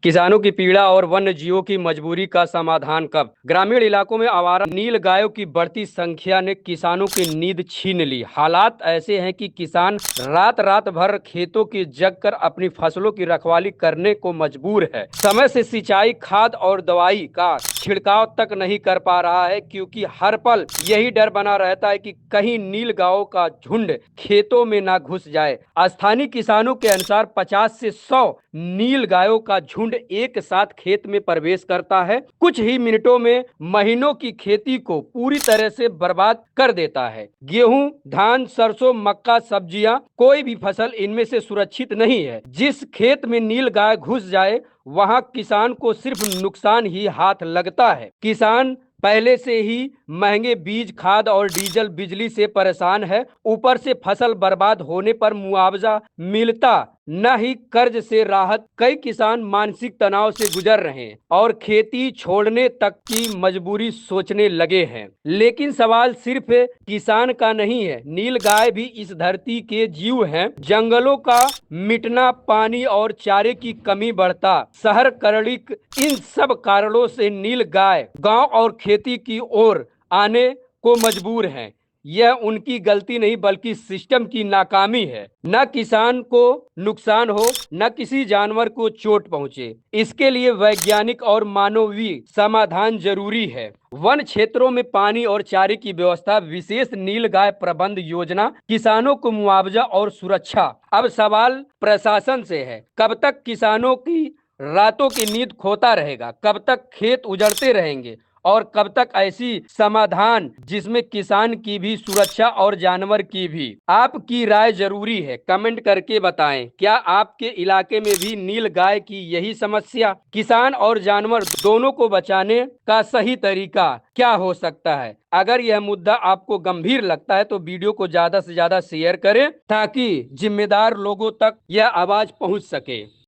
किसानों की पीड़ा और वन्य जीवों की मजबूरी का समाधान कब? ग्रामीण इलाकों में आवारा नील गायों की बढ़ती संख्या ने किसानों की नींद छीन ली। हालात ऐसे हैं कि किसान रात रात भर खेतों की जग कर अपनी फसलों की रखवाली करने को मजबूर है। समय से सिंचाई, खाद और दवाई का छिड़काव तक नहीं कर पा रहा है, क्योंकि हर पल यही डर बना रहता है कि कहीं नील गायों का झुंड खेतों में ना घुस जाए। स्थानीय किसानों के अनुसार 50 से 100 नील गायों का झुंड एक साथ खेत में प्रवेश करता है। कुछ ही मिनटों में महीनों की खेती को पूरी तरह से बर्बाद कर देता है। गेहूं, धान, सरसों, मक्का, सब्जियां, कोई भी फसल इनमें से सुरक्षित नहीं है। जिस खेत में नील गाय घुस जाए वहां किसान को सिर्फ नुकसान ही हाथ लगता है। किसान पहले से ही महंगे बीज, खाद और डीजल, बिजली से परेशान है। ऊपर से फसल बर्बाद होने पर मुआवजा मिलता न ही कर्ज से राहत। कई किसान मानसिक तनाव से गुजर रहे हैं और खेती छोड़ने तक की मजबूरी सोचने लगे हैं। लेकिन सवाल सिर्फ किसान का नहीं है, नील गाय भी इस धरती के जीव हैं। जंगलों का मिटना, पानी और चारे की कमी बढ़ता, शहर करणिक, इन सब कारणों से नील गाय गांव और खेती की ओर आने को मजबूर हैं। यह उनकी गलती नहीं बल्कि सिस्टम की नाकामी है। न किसान को नुकसान हो, न किसी जानवर को चोट पहुंचे। इसके लिए वैज्ञानिक और मानवीय समाधान जरूरी है। वन क्षेत्रों में पानी और चारे की व्यवस्था, विशेष नीलगाय प्रबंध योजना, किसानों को मुआवजा और सुरक्षा। अब सवाल प्रशासन से है, कब तक किसानों की रातों की नींद खोता रहेगा? कब तक खेत उजड़ते रहेंगे? और कब तक ऐसी समाधान जिसमें किसान की भी सुरक्षा और जानवर की भी? आपकी राय जरूरी है, कमेंट करके बताएं। क्या आपके इलाके में भी नील गाय की यही समस्या? किसान और जानवर दोनों को बचाने का सही तरीका क्या हो सकता है? अगर यह मुद्दा आपको गंभीर लगता है तो वीडियो को ज्यादा से ज्यादा शेयर करें, ताकि जिम्मेदार लोगों तक यह आवाज पहुंच सके।